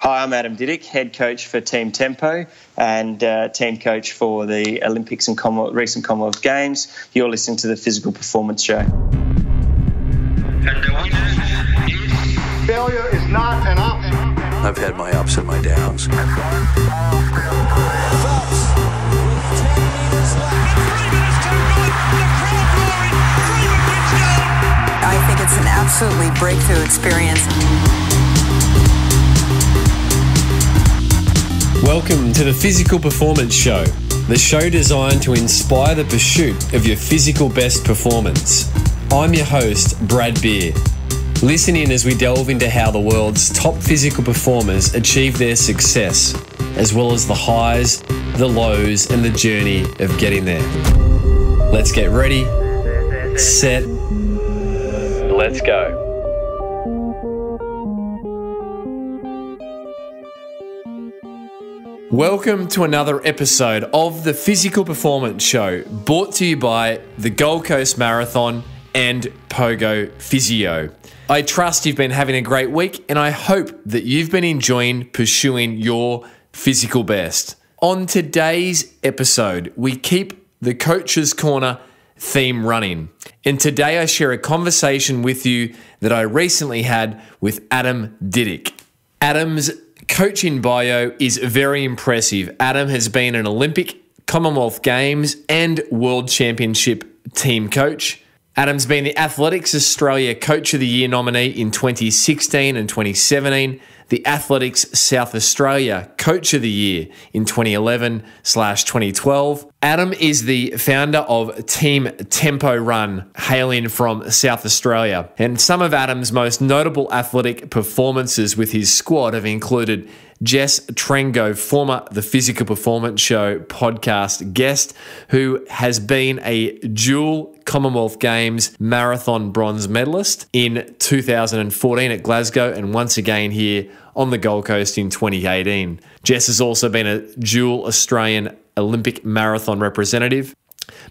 Hi, I'm Adam Didyk, head coach for Team Tempo and team coach for the Olympics and recent Commonwealth Games. You're listening to the Physical Performance Show. And the winner is... Failure is not an option. I've had my ups and my downs. I think it's an absolutely breakthrough experience. Welcome to the Physical Performance Show, the show designed to inspire the pursuit of your physical best performance. I'm your host, Brad Beer. Listen in as we delve into how the world's top physical performers achieve their success, as well as the highs, the lows, and the journey of getting there. Let's get ready, set, let's go. Welcome to another episode of the Physical Performance Show, brought to you by the Gold Coast Marathon and Pogo Physio. I trust you've been having a great week, and I hope that you've been enjoying pursuing your physical best. On today's episode, we keep the Coach's Corner theme running. And today I share a conversation with you that I recently had with Adam Didyk. Adam's coaching bio is very impressive. Adam has been an Olympic, Commonwealth Games and World Championship team coach. Adam's been the Athletics Australia Coach of the Year nominee in 2016 and 2017, the Athletics South Australia Coach of the Year in 2011/2012. Adam is the founder of Team Tempo Run, hailing from South Australia. And some of Adam's most notable athletic performances with his squad have included Jess Trengrove, former The Physical Performance Show podcast guest, who has been a dual Commonwealth Games marathon bronze medalist in 2014 at Glasgow and once again here on the Gold Coast in 2018. Jess has also been a dual Australian Olympic marathon representative.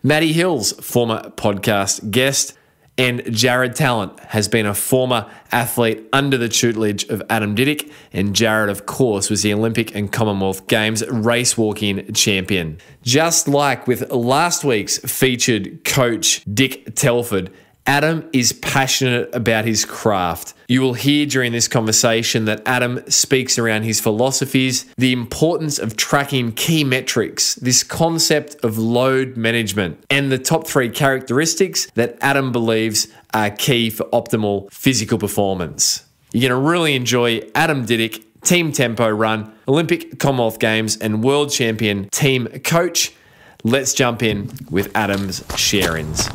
Matty Hill's former podcast guest, and Jared Tallent has been a former athlete under the tutelage of Adam Didyk, and Jared, of course, was the Olympic and Commonwealth Games race walking champion. Just like with last week's featured coach, Dick Telford, Adam is passionate about his craft. You will hear during this conversation that Adam speaks around his philosophies, the importance of tracking key metrics, this concept of load management, and the top 3 characteristics that Adam believes are key for optimal physical performance. You're going to really enjoy Adam Didyk, Team Tempo Run, Olympic, Commonwealth Games, and World Champion team coach. Let's jump in with Adam's sharings.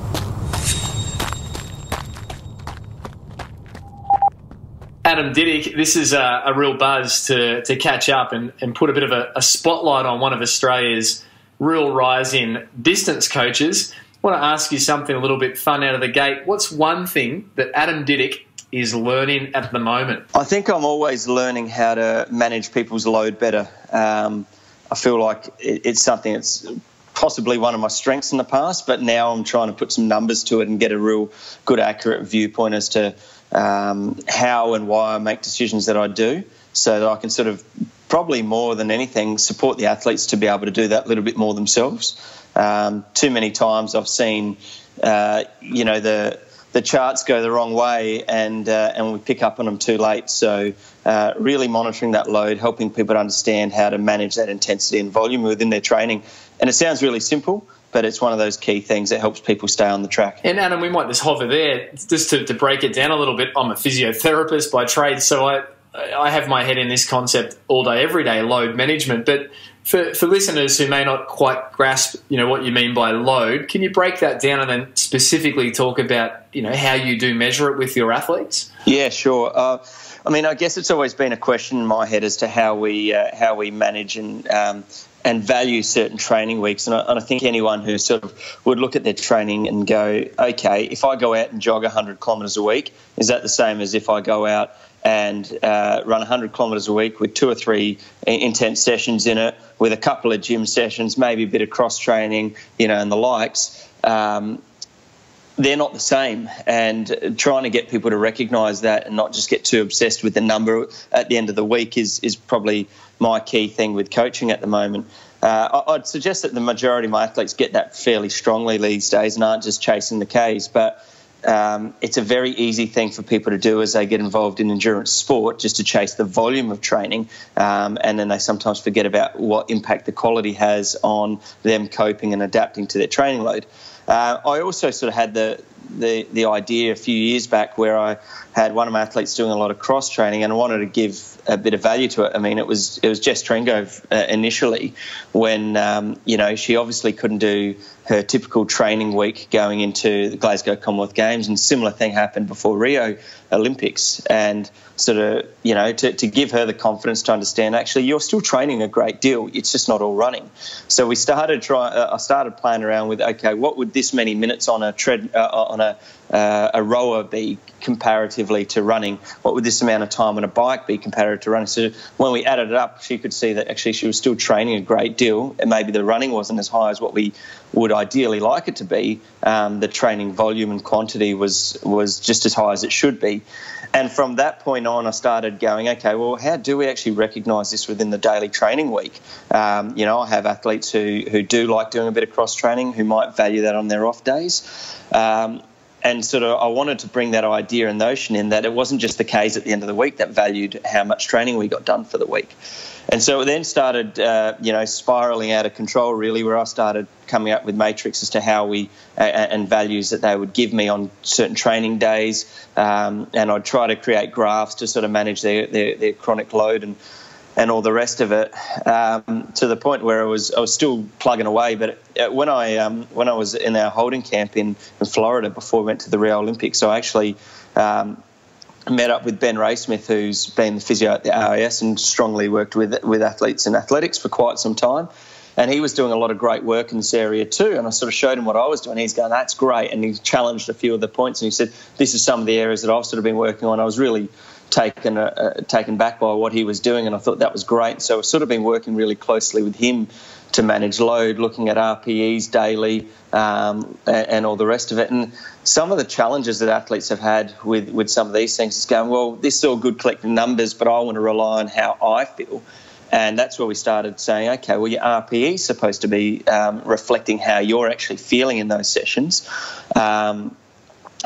Adam Didyk, this is a real buzz to catch up and put a bit of a spotlight on one of Australia's real rising distance coaches. I want to ask you something a little bit fun out of the gate. What's one thing that Adam Didyk is learning at the moment? I think I'm always learning how to manage people's load better. I feel like it's something that's possibly one of my strengths in the past, but now I'm trying to put some numbers to it and get a real good, accurate viewpoint as to how and why I make decisions that I do, so that I can sort of, probably more than anything, support the athletes to be able to do that a little bit more themselves. Too many times I've seen, the charts go the wrong way and we pick up on them too late. So really monitoring that load, helping people to understand how to manage that intensity and volume within their training. And it sounds really simple, but it's one of those key things that helps people stay on the track. And Adam, we might just hover there, just to break it down a little bit. I'm a physiotherapist by trade, so I have my head in this concept all day, every day, load management. But for listeners who may not quite grasp, what you mean by load, can you break that down and then specifically talk about, how you do measure it with your athletes? Yeah, sure. I guess it's always been a question in my head as to how we manage and value certain training weeks. And I think anyone who sort of would look at their training and go, okay, if I go out and jog 100 kilometres a week, is that the same as if I go out and run 100 kilometres a week with 2 or 3 intense sessions in it, with a couple of gym sessions, maybe a bit of cross-training, and the likes? they're not the same, and trying to get people to recognise that and not just get too obsessed with the number at the end of the week is probably my key thing with coaching at the moment. I'd suggest that the majority of my athletes get that fairly strongly these days and aren't just chasing the Ks, but it's a very easy thing for people to do as they get involved in endurance sport, just to chase the volume of training, and then they sometimes forget about what impact the quality has on them coping and adapting to their training load. I also sort of had the idea a few years back where I had one of my athletes doing a lot of cross training, and I wanted to give a bit of value to it. I mean, it was Jess Trengrove initially, when she obviously couldn't do her typical training week going into the Glasgow Commonwealth Games, and similar thing happened before Rio Olympics, and sort of to give her the confidence to understand actually you're still training a great deal, it's just not all running. So we started I started playing around with, okay, what would this many minutes on a rower be comparatively to running? What would this amount of time on a bike be comparative to running? So when we added it up, she could see that actually she was still training a great deal, and maybe the running wasn't as high as what we would ideally like it to be. The training volume and quantity was just as high as it should be. And from that point on, I started going, okay, well, how do we actually recognise this within the daily training week? I have athletes who do like doing a bit of cross training, who might value that on their off days. And sort of I wanted to bring that idea and notion in that it wasn't just the Ks at the end of the week that valued how much training we got done for the week. And so it then started, spiralling out of control, really, where I started coming up with matrices as to how we and values that they would give me on certain training days. And I'd try to create graphs to sort of manage their chronic load and all the rest of it, to the point where I was still plugging away. But when I was in our holding camp in Florida before we went to the Rio Olympics, I actually met up with Ben Raysmith, who's been the physio at the RAS and strongly worked with athletes in athletics for quite some time. And he was doing a lot of great work in this area too. And I sort of showed him what I was doing. He's going, that's great. And he challenged a few of the points. And he said, this is some of the areas that I've sort of been working on. I was really taken back by what he was doing, and I thought that was great. So I've sort of been working really closely with him to manage load, looking at RPEs daily, and all the rest of it. And some of the challenges that athletes have had with some of these things is going, well, this is all good collecting numbers, but I want to rely on how I feel. And that's where we started saying, okay, well, your RPE is supposed to be reflecting how you're actually feeling in those sessions.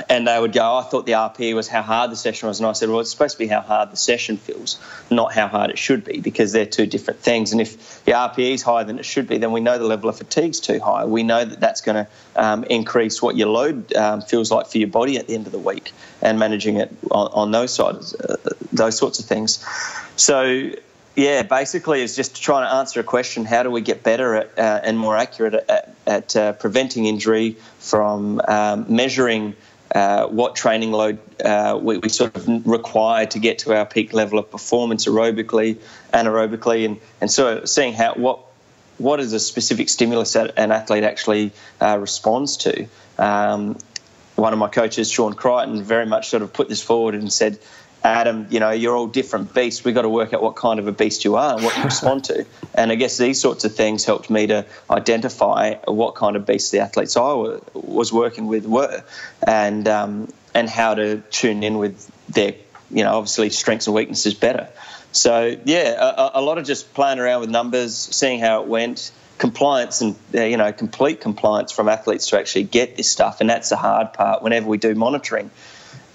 And they would go, I thought the RPE was how hard the session was. And I said, well, it's supposed to be how hard the session feels, not how hard it should be, because they're two different things. And if the RPE is higher than it should be, then we know the level of fatigue is too high. We know that that's going to increase what your load feels like for your body at the end of the week, and managing it on those sides, those sorts of things. So, yeah, basically it's just trying to answer a question: how do we get better at and more accurate at preventing injury from measuring what training load we sort of require to get to our peak level of performance aerobically, anaerobically, and so seeing what is a specific stimulus that an athlete actually responds to. One of my coaches, Sean Crichton, very much sort of put this forward and said, Adam, you're all different beasts. We've got to work out what kind of a beast you are and what you respond to. And I guess these sorts of things helped me to identify what kind of beasts the athletes I was working with were, and how to tune in with their, obviously strengths and weaknesses better. So, yeah, a lot of just playing around with numbers, seeing how it went, compliance and, complete compliance from athletes to actually get this stuff. And that's the hard part whenever we do monitoring.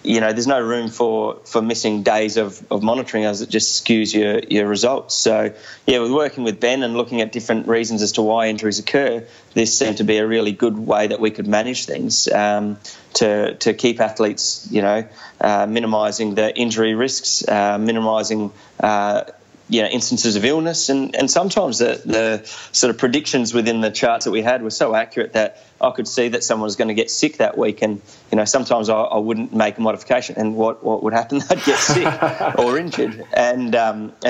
There's no room for missing days of monitoring, as it just skews your results. So, yeah, we're working with Ben and looking at different reasons as to why injuries occur. This seemed to be a really good way that we could manage things to keep athletes, minimising the injury risks, minimising instances of illness, and sometimes the sort of predictions within the charts that we had were so accurate that I could see that someone was going to get sick that week, and sometimes I wouldn't make a modification, and what would happen? They'd get sick or injured, and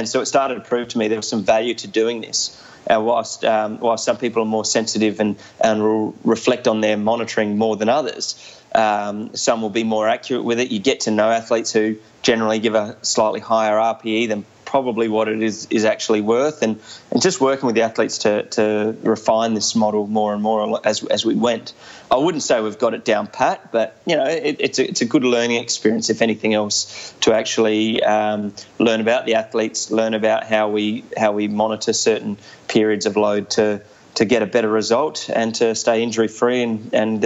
so it started to prove to me there was some value to doing this. Whilst some people are more sensitive and will reflect on their monitoring more than others, some will be more accurate with it. You get to know athletes who generally give a slightly higher RPE than probably what it is actually worth, and just working with the athletes to refine this model more and more as we went. I wouldn't say we've got it down pat, but it's a good learning experience, if anything else, to actually learn about the athletes, learn about how we monitor certain periods of load to get a better result and to stay injury free and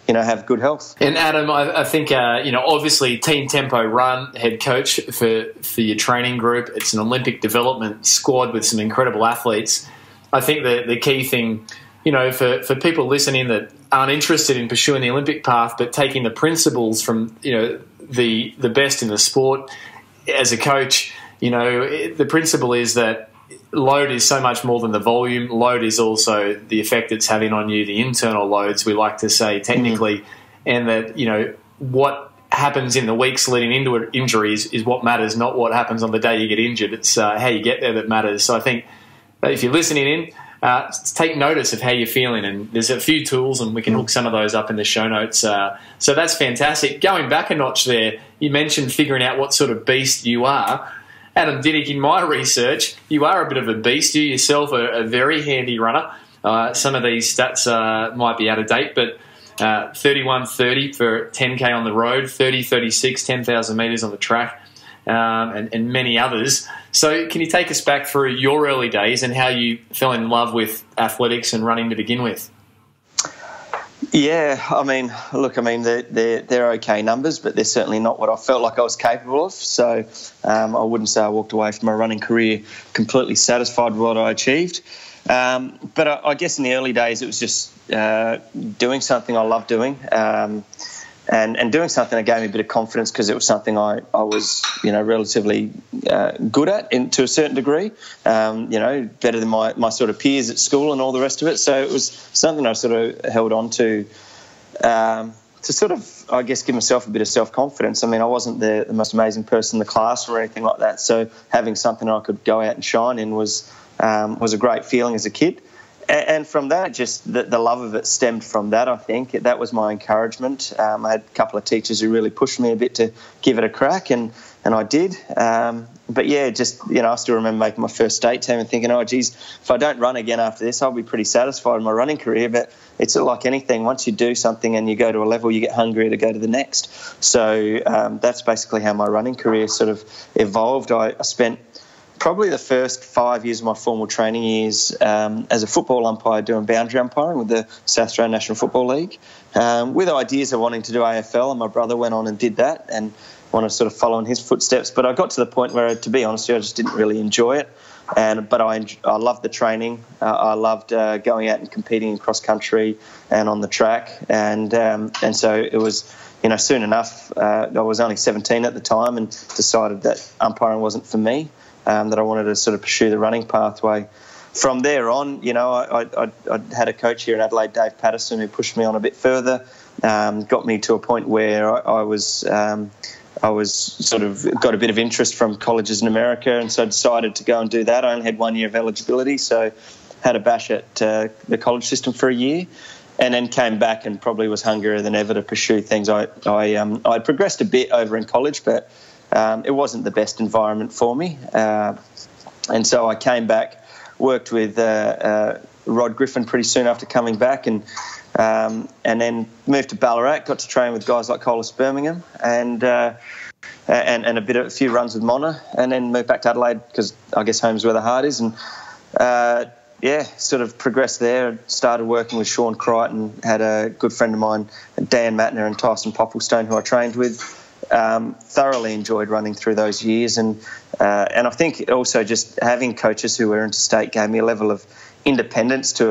have good health. And Adam, I think obviously Team Tempo Run, head coach for your training group. It's an Olympic development squad with some incredible athletes. I think the key thing, for people listening that aren't interested in pursuing the Olympic path, but taking the principles from the best in the sport as a coach, the principle is that load is so much more than the volume. Load is also the effect it's having on you, the internal loads, we like to say technically, and that, what happens in the weeks leading into injuries is what matters, not what happens on the day you get injured. It's how you get there that matters. So I think that if you're listening in, take notice of how you're feeling, and there's a few tools, and we can hook some of those up in the show notes. So that's fantastic. Going back a notch there, you mentioned figuring out what sort of beast you are. Adam Didyk, in my research, you are a bit of a beast. You yourself are a very handy runner. Some of these stats might be out of date, but 31:30 for 10K on the road, 30:36, 10,000 metres on the track, and many others. So can you take us back through your early days and how you fell in love with athletics and running to begin with? Yeah, they're okay numbers, but they're certainly not what I felt like I was capable of. So I wouldn't say I walked away from my running career completely satisfied with what I achieved. But I guess in the early days it was just doing something I loved doing, and doing something that gave me a bit of confidence because it was something I was relatively good at to a certain degree, better than my sort of peers at school and all the rest of it. So it was something I sort of held on to sort of, I guess, give myself a bit of self-confidence. I mean, I wasn't the most amazing person in the class or anything like that, so having something I could go out and shine in was a great feeling as a kid. And from that, just the love of it stemmed from that, I think. That was my encouragement. I had a couple of teachers who really pushed me a bit to give it a crack, and I did. But, yeah, I still remember making my first state team and thinking, oh, geez, if I don't run again after this, I'll be pretty satisfied in my running career. But it's like anything. Once you do something and you go to a level, you get hungrier to go to the next. So that's basically how my running career sort of evolved. I spent probably the first 5 years of my formal training years as a football umpire doing boundary umpiring with the South Australian National Football League, with ideas of wanting to do AFL, and my brother went on and did that and wanted to sort of follow in his footsteps. But I got to the point where, to be honest, I just didn't really enjoy it. But I loved the training. I loved going out and competing in cross country and on the track, and so it was. Soon enough, I was only 17 at the time and decided that umpiring wasn't for me. That I wanted to sort of pursue the running pathway. From there on, I had a coach here in Adelaide, Dave Patterson, who pushed me on a bit further, got me to a point where I was sort of got a bit of interest from colleges in America, and so I decided to go and do that. I only had 1 year of eligibility, so had a bash at the college system for a year, and then came back and probably was hungrier than ever to pursue things. I progressed a bit over in college, but it wasn't the best environment for me. And so I came back, worked with Rod Griffin pretty soon after coming back, and then moved to Ballarat, got to train with guys like Colas Birmingham, and a few runs with Mona, and then moved back to Adelaide because I guess home's where the heart is. And sort of progressed there. Started working with Sean Crichton, had a good friend of mine, Dan Matner and Tyson Popplestone, who I trained with. Thoroughly enjoyed running through those years, and I think also just having coaches who were interstate gave me a level of independence to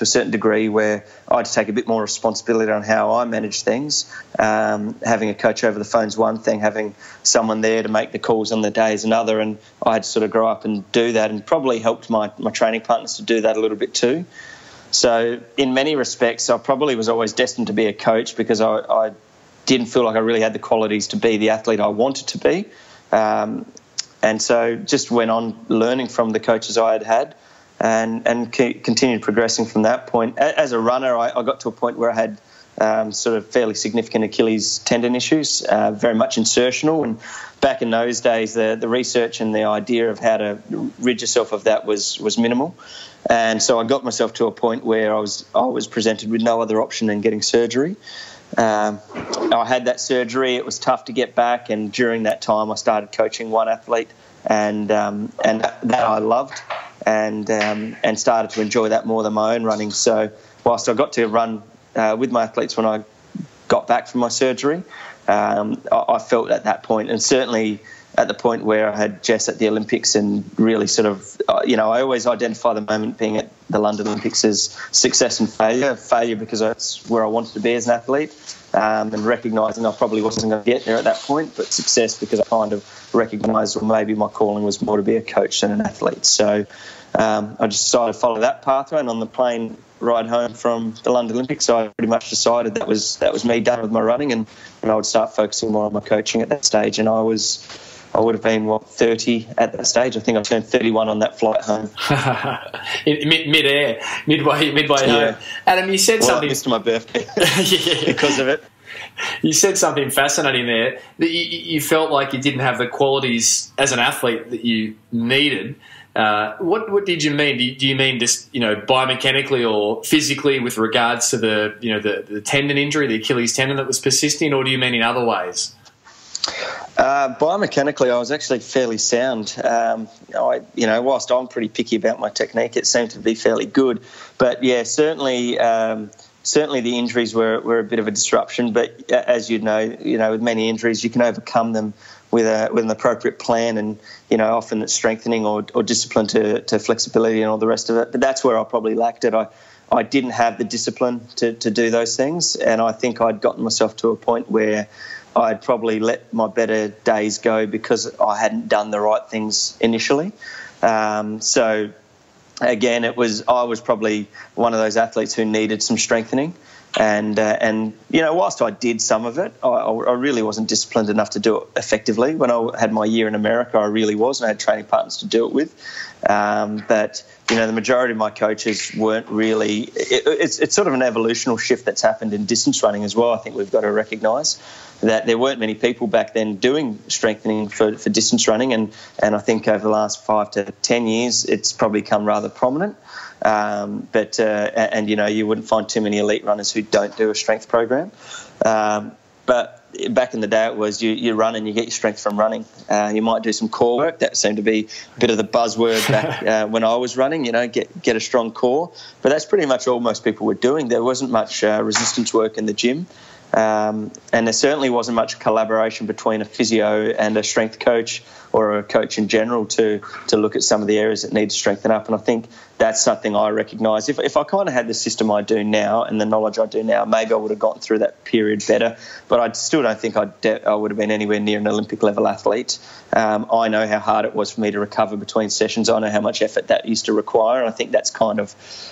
a certain degree, where I had to take a bit more responsibility on how I manage things. Having a coach over the phone's one thing, having someone there to make the calls on the day is another, and I had to sort of grow up and do that, and probably helped my training partners to do that a little bit too. So in many respects, I probably was always destined to be a coach because I didn't feel like I really had the qualities to be the athlete I wanted to be. And so just went on learning from the coaches I had and continued progressing from that point. As a runner, I got to a point where I had sort of fairly significant Achilles tendon issues, very much insertional. And back in those days, the research and the idea of how to rid yourself of that was minimal. And so I got myself to a point where I was presented with no other option than getting surgery. I had that surgery. It was tough to get back, and during that time I started coaching one athlete, and that I loved, and started to enjoy that more than my own running. So whilst I got to run with my athletes when I got back from my surgery, I felt at that point, and certainly at the point where I had Jess at the Olympics, and really sort of, I always identify the moment being at the London Olympics as success and failure. Failure because that's where I wanted to be as an athlete, and recognising I probably wasn't going to get there at that point, but success because I kind of recognised, well, maybe my calling was more to be a coach than an athlete. So I just decided to follow that pathway, and on the plane ride home from the London Olympics, I pretty much decided that was me done with my running, and I would start focusing more on my coaching at that stage. And I would have been 30 at that stage. I think I turned 31 on that flight home. midway home. Adam, you said something. I missed my birthday because of it. You said something fascinating there, that you felt like you didn't have the qualities as an athlete that you needed. What did you mean? Do you mean just biomechanically or physically with regards to the tendon injury, the Achilles tendon that was persisting, or do you mean in other ways? Biomechanically, I was actually fairly sound. Whilst I'm pretty picky about my technique, it seemed to be fairly good. But yeah, certainly the injuries were a bit of a disruption. But as you know, with many injuries, you can overcome them with an appropriate plan, and often it's strengthening or discipline to flexibility and all the rest of it. But that's where I probably lacked it. I didn't have the discipline to do those things, and I think I'd gotten myself to a point where I'd probably let my better days go because I hadn't done the right things initially. So again, I was probably one of those athletes who needed some strengthening. And whilst I did some of it, I really wasn't disciplined enough to do it effectively. When I had my year in America, I really was, and I had training partners to do it with. But the majority of my coaches weren't really. It's sort of an evolutional shift that's happened in distance running as well. I think we've got to recognise that there weren't many people back then doing strengthening for distance running, and I think over the last 5 to 10 years, it's probably become rather prominent. You wouldn't find too many elite runners who don't do a strength program. But back in the day, it was you run and you get your strength from running. You might do some core work. That seemed to be a bit of the buzzword back when I was running, get a strong core. But that's pretty much all most people were doing. There wasn't much resistance work in the gym. And there certainly wasn't much collaboration between a physio and a strength coach or a coach in general to look at some of the areas that need to strengthen up. And I think that's something I recognise. If I kind of had the system I do now and the knowledge I do now, maybe I would have gotten through that period better. But I still don't think I would have been anywhere near an Olympic level athlete. I know how hard it was for me to recover between sessions. I know how much effort that used to require. And I think that's kind of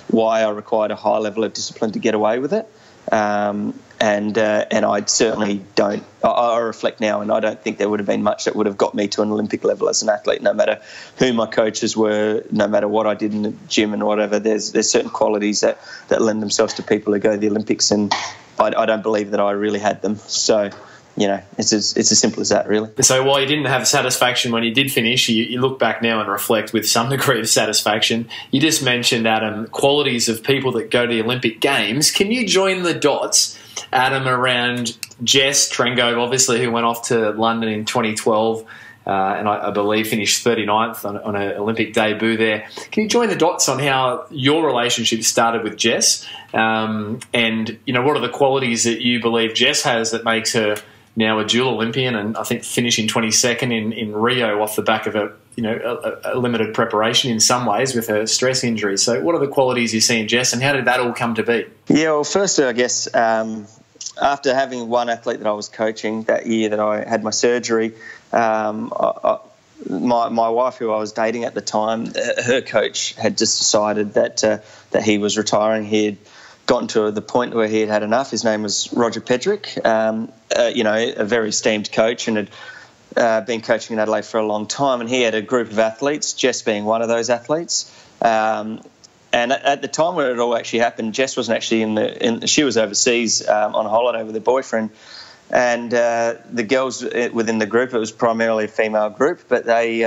why I required a high level of discipline to get away with it. And I certainly don't. I reflect now, and I don't think there would have been much that would have got me to an Olympic level as an athlete. No matter who my coaches were, no matter what I did in the gym and whatever, there's certain qualities that lend themselves to people who go to the Olympics, and I don't believe that I really had them. So, it's as simple as that, really. So while you didn't have satisfaction when you did finish, you look back now and reflect with some degree of satisfaction. You just mentioned, Adam, qualities of people that go to the Olympic Games. Can you join the dots, Adam, around Jess Trengrove, obviously, who went off to London in 2012 and I believe finished 39th on an Olympic debut there. Can you join the dots on how your relationship started with Jess and, what are the qualities that you believe Jess has that makes her now a dual Olympian, and I think finishing 22nd in Rio off the back of a limited preparation in some ways with her stress injury. So what are the qualities you see in Jess, and how did that all come to be? Yeah, well, firstly, I guess after having one athlete that I was coaching that year that I had my surgery, my wife, who I was dating at the time, her coach had just decided that he was retiring. He had gotten to the point where he had had enough. His name was Roger Pedrick, a very esteemed coach, and had been coaching in Adelaide for a long time. And he had a group of athletes, Jess being one of those athletes. at the time when it all actually happened, Jess wasn't actually she was overseas on a holiday with her boyfriend. And the girls within the group, it was primarily a female group, but they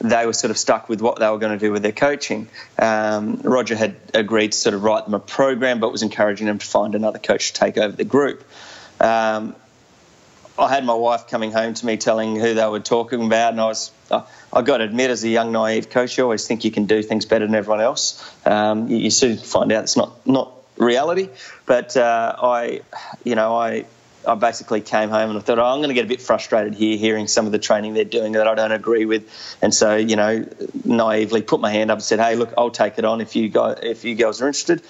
were sort of stuck with what they were going to do with their coaching. Roger had agreed to sort of write them a program, but was encouraging them to find another coach to take over the group. I had my wife coming home to me telling who they were talking about, and I got to admit, as a young, naive coach, you always think you can do things better than everyone else. You soon find out it's not reality. But I basically came home and I thought, I'm going to get a bit frustrated here, hearing some of the training they're doing that I don't agree with. And so, naively put my hand up and said, hey, look, I'll take it on if you girls are interested.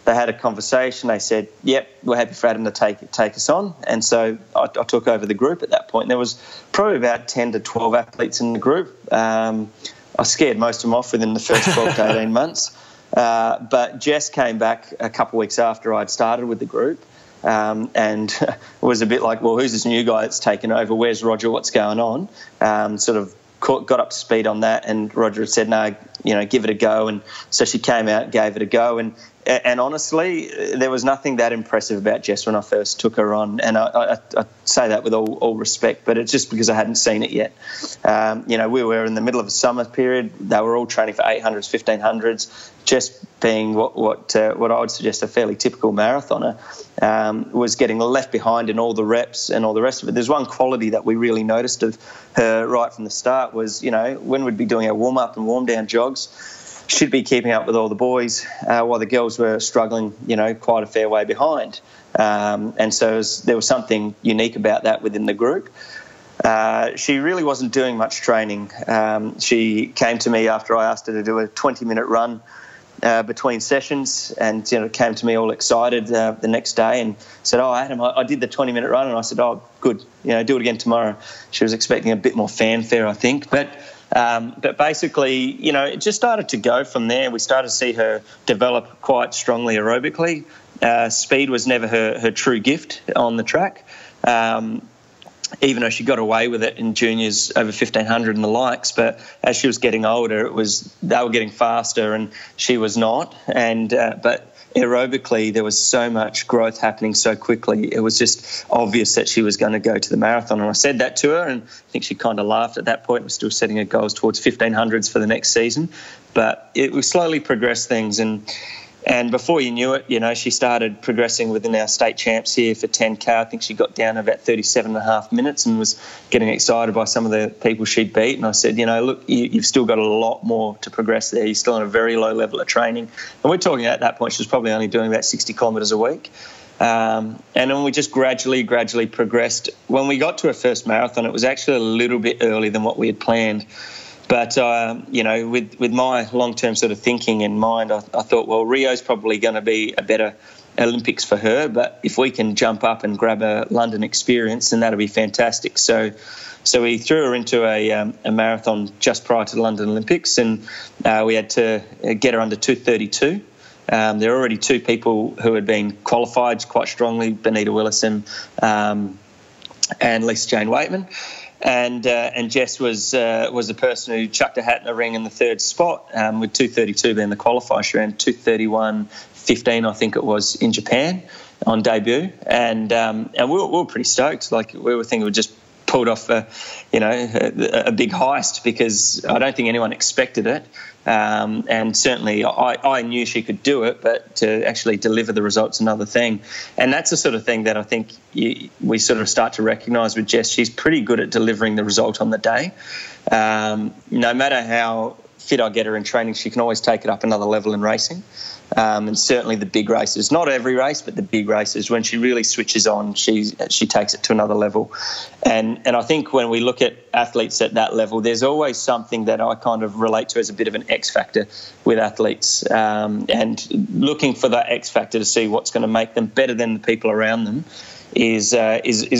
They had a conversation. They said, yep, we're happy for Adam to take us on. And so I took over the group at that point. There was probably about 10 to 12 athletes in the group. I scared most of them off within the first 12 to 18 months. But Jess came back a couple of weeks after I'd started with the group. And was a bit like, well, who's this new guy that's taken over? Where's Roger? What's going on? Sort of got up to speed on that, and Roger had said, no, give it a go. And so she came out and gave it a go. And honestly, there was nothing that impressive about Jess when I first took her on. And I say that with all respect, but it's just because I hadn't seen it yet. We were in the middle of a summer period. They were all training for 800s, 1500s. Jess, being what I would suggest a fairly typical marathoner, was getting left behind in all the reps and all the rest of it. There's one quality that we really noticed of her right from the start was, when we'd be doing our warm-up and warm-down jogs, she'd be keeping up with all the boys while the girls were struggling, quite a fair way behind. And so there was something unique about that within the group. She really wasn't doing much training. She came to me after I asked her to do a 20-minute run between sessions, and came to me all excited the next day and said, oh, Adam, I did the 20-minute run. And I said, oh, good, do it again tomorrow. She was expecting a bit more fanfare, I think. But basically, it just started to go from there. We started to see her develop quite strongly aerobically. Speed was never her true gift on the track. Even though she got away with it in juniors over 1500 and the likes, but as she was getting older, they were getting faster and she was not. And but aerobically, there was so much growth happening so quickly. It was just obvious that she was going to go to the marathon. And I said that to her, and I think she kind of laughed at that point. We're still setting her goals towards 1500s for the next season, but we slowly progressed things. And before you knew it, she started progressing within our state champs here for 10K. I think she got down to about 37.5 minutes and was getting excited by some of the people she'd beat. And I said, look, you've still got a lot more to progress there. You're still on a very low level of training. And we're talking at that point, she was probably only doing about 60 kilometres a week. And then we just gradually progressed. When we got to her first marathon, it was actually a little bit earlier than what we had planned. But, with my long-term sort of thinking in mind, I thought, well, Rio's probably going to be a better Olympics for her. But if we can jump up and grab a London experience, then that'll be fantastic. So we threw her into a marathon just prior to the London Olympics, and we had to get her under 2:32. There are already two people who had been qualified quite strongly, Benita Willison and Lisa Jane Waitman. And Jess was the person who chucked a hat in the ring in the third spot, with 2:32 being the qualifier. She ran 2:31.15, I think it was, in Japan on debut, and we were pretty stoked. Like, we were thinking we just pulled off a big heist, because I don't think anyone expected it. And certainly I knew she could do it, but to actually deliver the results, another thing. And that's the sort of thing that I think we sort of start to recognise with Jess. She's pretty good at delivering the result on the day. No matter how fit I get her in training, she can always take it up another level in racing. And certainly the big races, not every race, but the big races, when she really switches on, she takes it to another level. And I think when we look at athletes at that level, there's always something that I kind of relate to as a bit of an X factor with athletes, and looking for that X factor to see what's going to make them better than the people around them is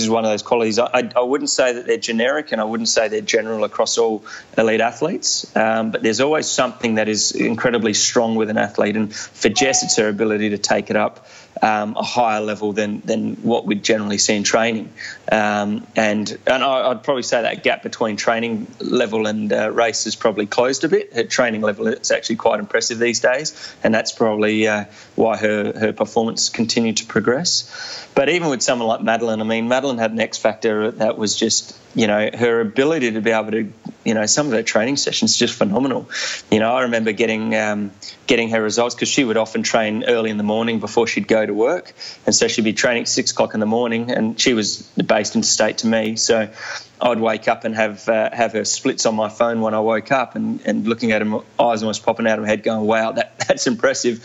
one of those qualities. I wouldn't say that they're generic, and I wouldn't say they're general across all elite athletes, but there's always something that is incredibly strong with an athlete. And for Jess, it's her ability to take it up a higher level than what we'd generally see in training. And I'd probably say that gap between training level and race has probably closed a bit. At training level, it's actually quite impressive these days, and that's probably why her performance continued to progress. But even with someone like Madeline, I mean, Madeline had an X factor that was just, her ability to be able to, some of her training sessions just phenomenal. I remember getting her results because she would often train early in the morning before she'd go to work, and so she'd be training at 6 o'clock in the morning, and she was based interstate to me, so I'd wake up and have her splits on my phone when I woke up, and looking at her, eyes almost popping out of my head, going, "Wow, that's impressive."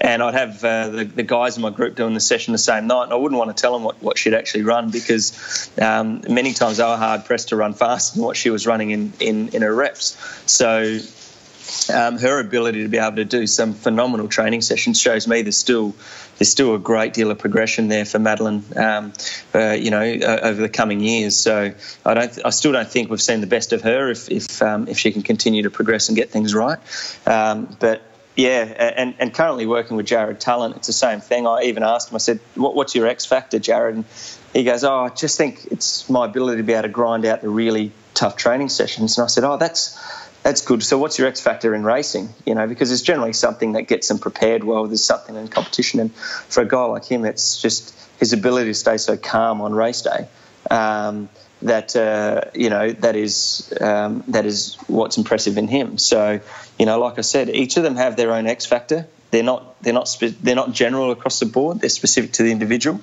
And I'd have the guys in my group doing the session the same night, and I wouldn't want to tell them what she'd actually run, because many times they were hard pressed to run faster than what she was running in her reps. So her ability to be able to do some phenomenal training sessions shows me there's still a great deal of progression there for Madeline, over the coming years. So I still don't think we've seen the best of her if she can continue to progress and get things right. But yeah, and currently working with Jared Tallent, it's the same thing. I even asked him, I said, what's your X factor, Jared? And he goes, I just think it's my ability to be able to grind out the really tough training sessions. And I said, that's good. So what's your X factor in racing? Because it's generally something that gets them prepared well. There's something in competition. And for a guy like him, it's just his ability to stay so calm on race day. That is what's impressive in him. So, like I said, each of them have their own X factor. They're not general across the board. They're specific to the individual.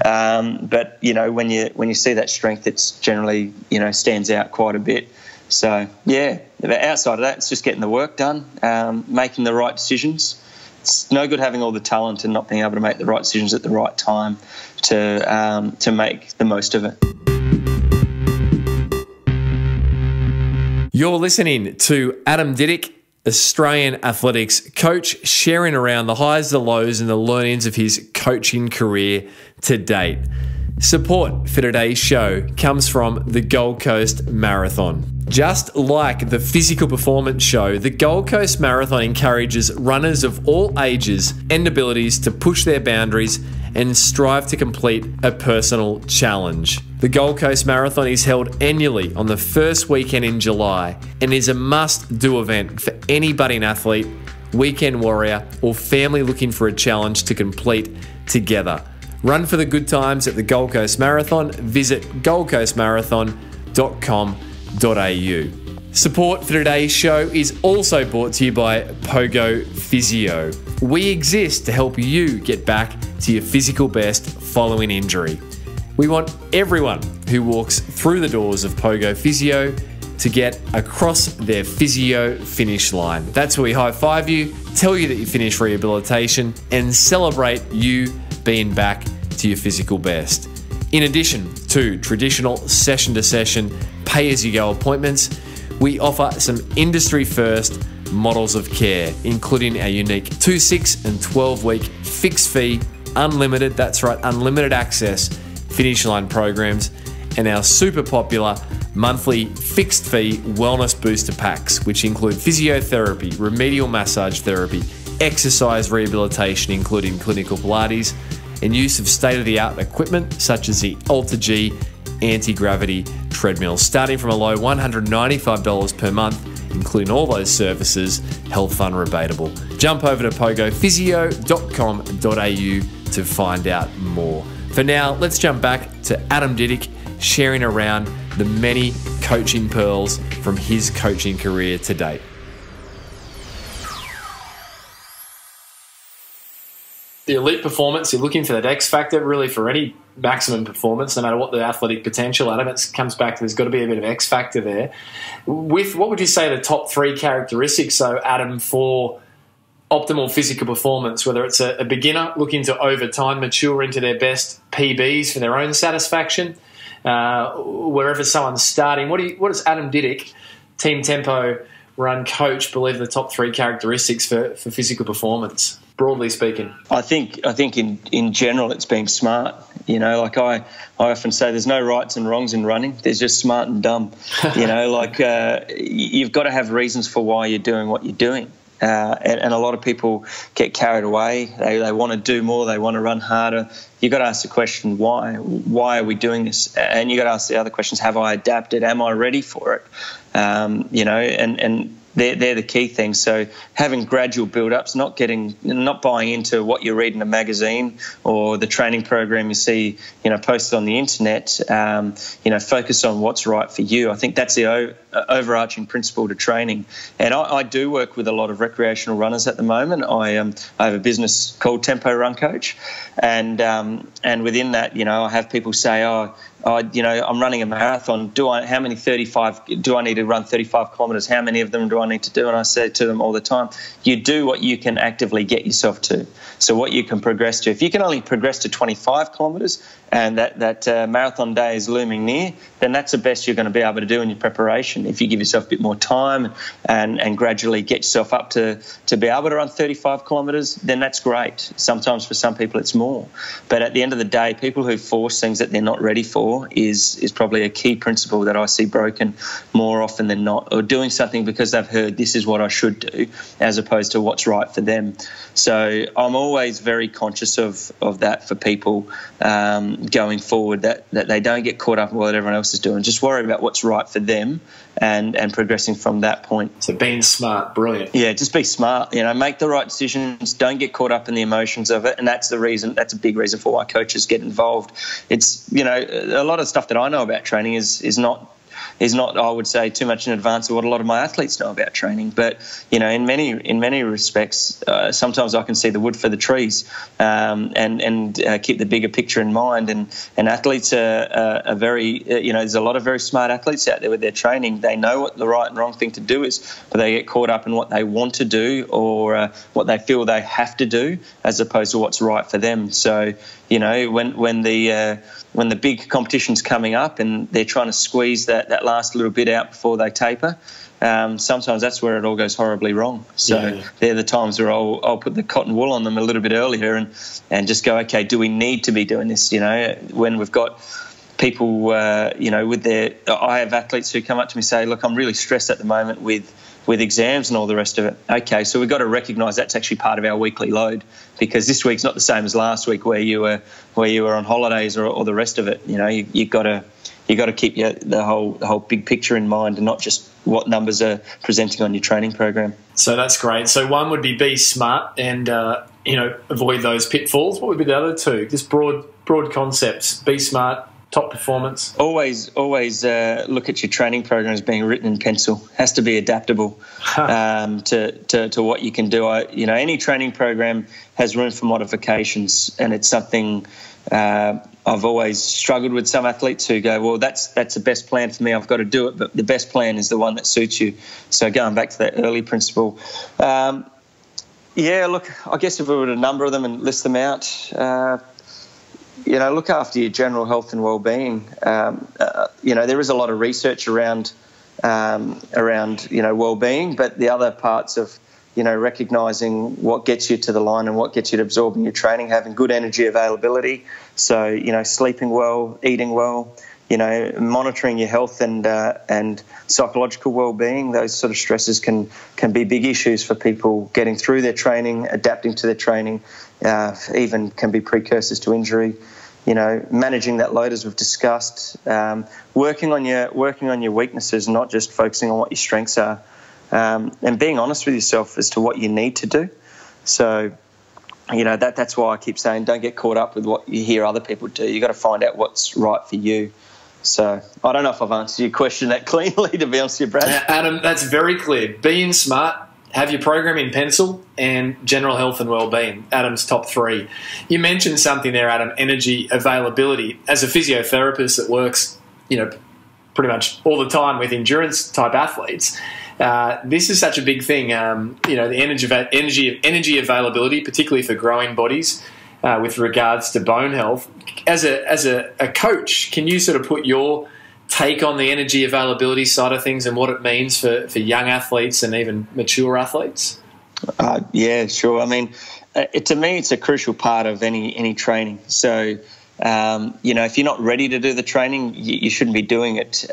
But when you see that strength, it's generally stands out quite a bit. So yeah, outside of that, it's just getting the work done, making the right decisions. It's no good having all the talent and not being able to make the right decisions at the right time to make the most of it. You're listening to Adam Didyk, Australian athletics coach, sharing around the highs, the lows, and the learnings of his coaching career to date. Support for today's show comes from the Gold Coast Marathon. Just like the physical performance show, the Gold Coast Marathon encourages runners of all ages and abilities to push their boundaries and strive to complete a personal challenge. The Gold Coast Marathon is held annually on the first weekend in July and is a must-do event for any budding athlete, weekend warrior, or family looking for a challenge to complete together. Run for the good times at the Gold Coast Marathon. Visit goldcoastmarathon.com.au. Support for today's show is also brought to you by Pogo Physio. We exist to help you get back to your physical best following injury. We want everyone who walks through the doors of Pogo Physio to get across their physio finish line. That's where we high-five you, tell you that you finished rehabilitation, and celebrate you being back to your physical best. In addition to traditional session-to-session, pay-as-you-go appointments, we offer some industry-first models of care, including our unique 2, 6, and 12-week fixed-fee, unlimited, that's right, unlimited access finish line programs, and our super popular monthly fixed-fee wellness booster packs, which include physiotherapy, remedial massage therapy, exercise rehabilitation, including clinical Pilates, and use of state-of-the-art equipment such as the Ultra G anti-gravity treadmill, starting from a low $195 per month, including all those services, health fund rebatable. Jump over to pogophysio.com.au to find out more. For now, let's jump back to Adam Didyk sharing around the many coaching pearls from his coaching career to date. The elite performance, you're looking for that X factor really for any maximum performance, no matter what the athletic potential, Adam, it comes back to there's got to be a bit of X factor there. With what would you say the top 3 characteristics, so Adam, for optimal physical performance, whether it's a beginner looking to over time mature into their best PBs for their own satisfaction, wherever someone's starting, what does Adam Didyk, Team Tempo Run coach, believe the top 3 characteristics for physical performance, broadly speaking? I think in general it's being smart. Like I often say, there's no rights and wrongs in running. There's just smart and dumb. You've got to have reasons for why you're doing what you're doing. And a lot of people get carried away. They want to do more. They want to run harder. You've got to ask the question, why? Why are we doing this? And you've got to ask the other questions, have I adapted? Am I ready for it? And they're the key things. So having gradual build-ups, not buying into what you read in a magazine or the training program you see, posted on the internet. Focus on what's right for you. I think that's the overarching principle to training. And I do work with a lot of recreational runners at the moment. I have a business called Tempo Run Coach, and within that, I have people say, I'm running a marathon. How many 35? Do I need to run 35 kilometres? How many of them do I need to do? And I say to them all the time, you do what you can actively get yourself to. So what you can progress to. If you can only progress to 25 kilometres and that marathon day is looming near, then that's the best you're going to be able to do in your preparation. If you give yourself a bit more time and gradually get yourself up to be able to run 35 kilometres, then that's great. Sometimes for some people it's more. But at the end of the day, people who force things that they're not ready for is probably a key principle that I see broken more often than not, or doing something because they've heard this is what I should do as opposed to what's right for them. So I'm always very conscious of that for people going forward, that they don't get caught up in what everyone else is doing. Just worry about what's right for them and progressing from that point. So being smart, brilliant. Yeah, just be smart. Make the right decisions. Don't get caught up in the emotions of it, and that's the reason. That's a big reason for why coaches get involved. It's a lot of stuff that I know about training is not, I would say, too much in advance of what a lot of my athletes know about training. But in many respects, sometimes I can see the wood for the trees, and keep the bigger picture in mind. And athletes are very, there's a lot of very smart athletes out there with their training. They know what the right and wrong thing to do is, but they get caught up in what they want to do or what they feel they have to do, as opposed to what's right for them. So when the big competition's coming up and they're trying to squeeze that last little bit out before they taper, sometimes that's where it all goes horribly wrong. So they're the times where I'll put the cotton wool on them a little bit earlier and just go, okay, do we need to be doing this? When we've got people, with I have athletes who come up to me and say, look, I'm really stressed at the moment with exams and all the rest of it. Okay, so we've got to recognise that's actually part of our weekly load, because this week's not the same as last week where you were on holidays or the rest of it. You've got to keep the whole big picture in mind and not just what numbers are presenting on your training program. So that's great. So one would be smart and avoid those pitfalls. What would be the other two? Just broad concepts. Be smart. Top performance. Always look at your training program as being written in pencil. Has to be adaptable to what you can do. Any training program has room for modifications, and it's something I've always struggled with. Some athletes who go, well, that's the best plan for me, I've got to do it, but the best plan is the one that suits you. So going back to that early principle, look, I guess if we were to number them and list them out, look after your general health and well-being. There is a lot of research around well-being, but the other parts of, recognising what gets you to the line and what gets you to absorbing your training, having good energy availability. So, sleeping well, eating well, monitoring your health and psychological well-being. Those sort of stresses can be big issues for people getting through their training, adapting to their training, even can be precursors to injury. Managing that load, as we've discussed, working on your weaknesses, not just focusing on what your strengths are, and being honest with yourself as to what you need to do. So, that's why I keep saying don't get caught up with what you hear other people do. You've got to find out what's right for you. So I don't know if I've answered your question that cleanly, to be honest with you, Brad. Adam, that's very clear. Being smart, have your program in pencil, and general health and well-being. Adam's top three. You mentioned something there, Adam, energy availability. As a physiotherapist that works, pretty much all the time with endurance-type athletes, this is such a big thing. The energy availability, particularly for growing bodies, with regards to bone health. As a coach, can you sort of put your take on the energy availability side of things and what it means for young athletes and even mature athletes? Yeah, sure. I mean, to me, it's a crucial part of any training. So, if you're not ready to do the training, you shouldn't be doing it.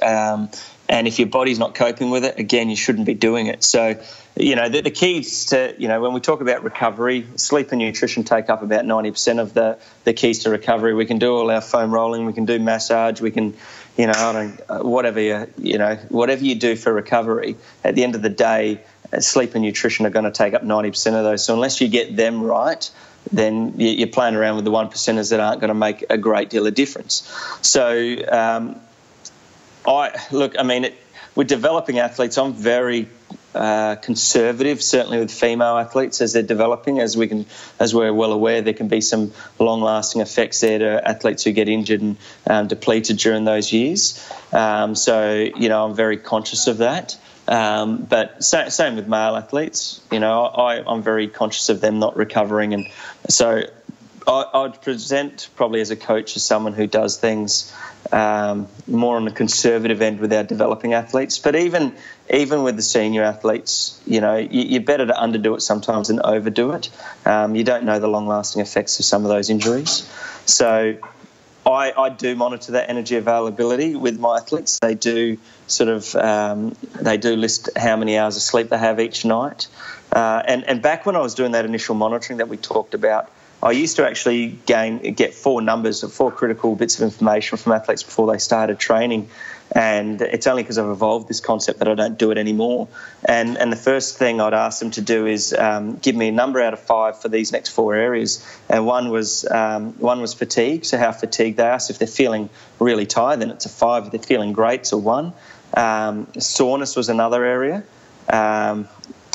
And if your body's not coping with it, again, you shouldn't be doing it. So, the keys to, when we talk about recovery, sleep and nutrition take up about 90% of the keys to recovery. We can do all our foam rolling, we can do massage, we can, whatever you do for recovery, at the end of the day, sleep and nutrition are going to take up 90% of those. So unless you get them right, then you're playing around with the 1%ers that aren't going to make a great deal of difference. So, with developing athletes, I'm very conservative, certainly with female athletes as they're developing. As we're well aware, there can be some long-lasting effects there to athletes who get injured and depleted during those years. So, I'm very conscious of that. But same with male athletes. I'm very conscious of them not recovering, and so I'd present probably as a coach as someone who does things more on the conservative end with our developing athletes. But even with the senior athletes, you're better to underdo it sometimes than overdo it. You don't know the long-lasting effects of some of those injuries. So I do monitor that energy availability with my athletes. They do they do list how many hours of sleep they have each night. And back when I was doing that initial monitoring that we talked about, I used to actually get four critical bits of information from athletes before they started training. And it's only because I've evolved this concept that I don't do it anymore. And the first thing I'd ask them to do is give me a number out of 5 for these next 4 areas. And one was fatigue, so how fatigued they are. So if they're feeling really tired, then it's a 5. If they're feeling great, it's a 1. Soreness was another area.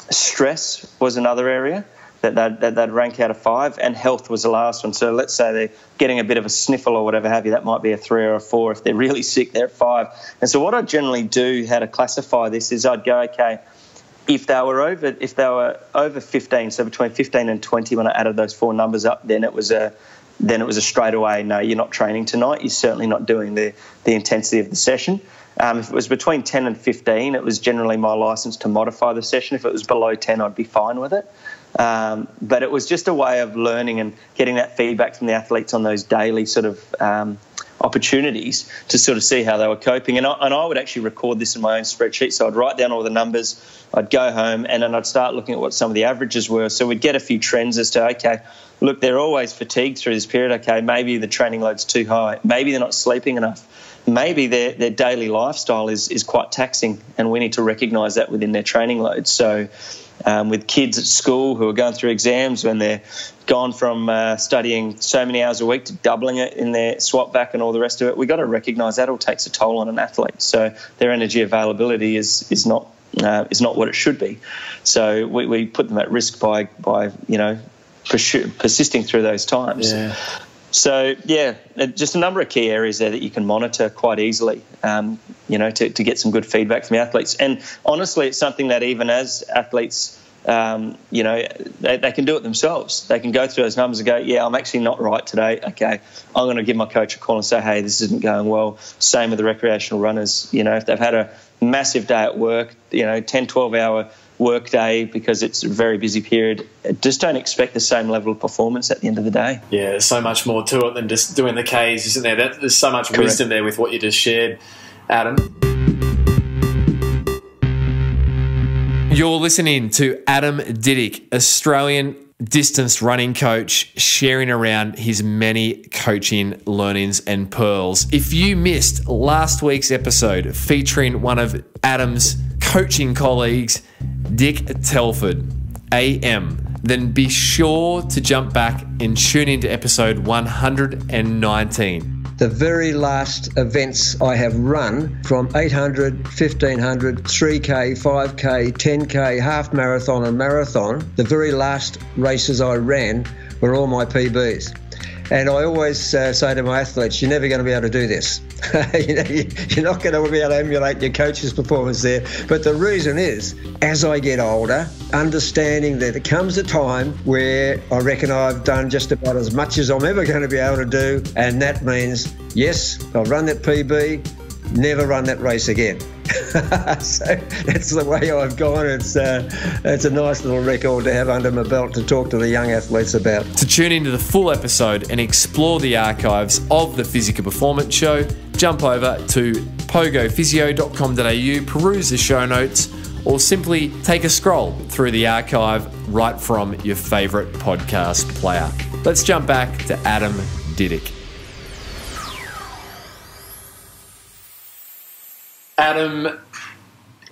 Stress was another area that rank out of 5, and health was the last one. So let's say they're getting a bit of a sniffle or whatever have you, that might be a 3 or a 4. If they're really sick, they're at 5. And so what I generally do, how to classify this, is I'd go, okay, if they were over 15, so between 15 and 20, when I added those 4 numbers up, then it was a straight away, no, you're not training tonight. You're certainly not doing the intensity of the session. If it was between 10 and 15, it was generally my license to modify the session. If it was below 10, I'd be fine with it. But it was just a way of learning and getting that feedback from the athletes on those daily sort of opportunities to sort of see how they were coping. And I would actually record this in my own spreadsheet. So I'd write down all the numbers, I'd go home, and then I'd start looking at what some of the averages were. So we'd get a few trends as to, okay, look, they're always fatigued through this period. Okay, maybe the training load's too high. Maybe they're not sleeping enough. Maybe their daily lifestyle is quite taxing, and we need to recognise that within their training load. So with kids at school who are going through exams, when they're gone from studying so many hours a week to doubling it in their swap back and all the rest of it, we've got to recognise that all takes a toll on an athlete. So their energy availability is not what it should be. So we put them at risk by persisting through those times. Yeah. So, just a number of key areas there that you can monitor quite easily, to get some good feedback from the athletes. And honestly, it's something that even as athletes, they can do it themselves. They can go through those numbers and go, yeah, I'm actually not right today. Okay, I'm going to give my coach a call and say, hey, this isn't going well. Same with the recreational runners. If they've had a massive day at work, 10, 12-hour work day because it's a very busy period, just don't expect the same level of performance at the end of the day. Yeah, there's so much more to it than just doing the Ks, isn't there? There's so much wisdom there with what you just shared, Adam. You're listening to Adam Didyk, Australian distance running coach, sharing around his many coaching learnings and pearls. If you missed last week's episode featuring one of Adam's coaching colleagues, Dick Telford, AM, then be sure to jump back and tune into episode 119. The very last events I have run, from 800, 1500, 3K, 5K, 10K, half marathon and marathon, the very last races I ran were all my PBs. And I always say to my athletes, you're never going to be able to do this. You're not going to be able to emulate your coach's performance there. But the reason is, as I get older, understanding that there comes a time where I reckon I've done just about as much as I'm ever going to be able to do. And that means, yes, I'll run that PB, never run that race again. So that's the way I've gone. It's a nice little record to have under my belt to talk to the young athletes about. To tune into the full episode and explore the archives of the Physical Performance Show, jump over to pogophysio.com.au, peruse the show notes, or simply take a scroll through the archive right from your favourite podcast player. Let's jump back to Adam Didyk. Adam,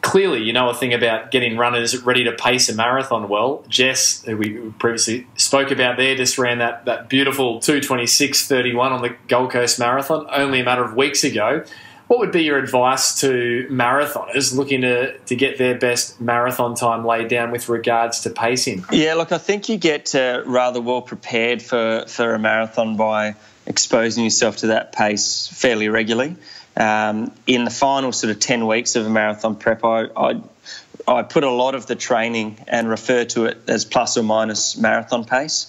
clearly you know a thing about getting runners ready to pace a marathon well. Jess, who we previously spoke about there, just ran that beautiful 2:26:31 on the Gold Coast Marathon only a matter of weeks ago. What would be your advice to marathoners looking to get their best marathon time laid down with regards to pacing? Yeah, look, I think you get rather well prepared for a marathon by exposing yourself to that pace fairly regularly. In the final sort of 10 weeks of a marathon prep, I put a lot of the training and refer to it as plus or minus marathon pace,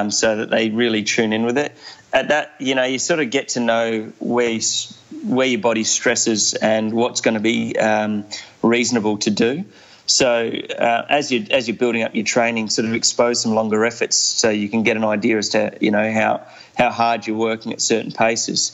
so that they really tune in with it. At that, you sort of get to know where your body stresses and what's going to be reasonable to do. So as you're building up your training, sort of expose some longer efforts so you can get an idea as to how hard you're working at certain paces.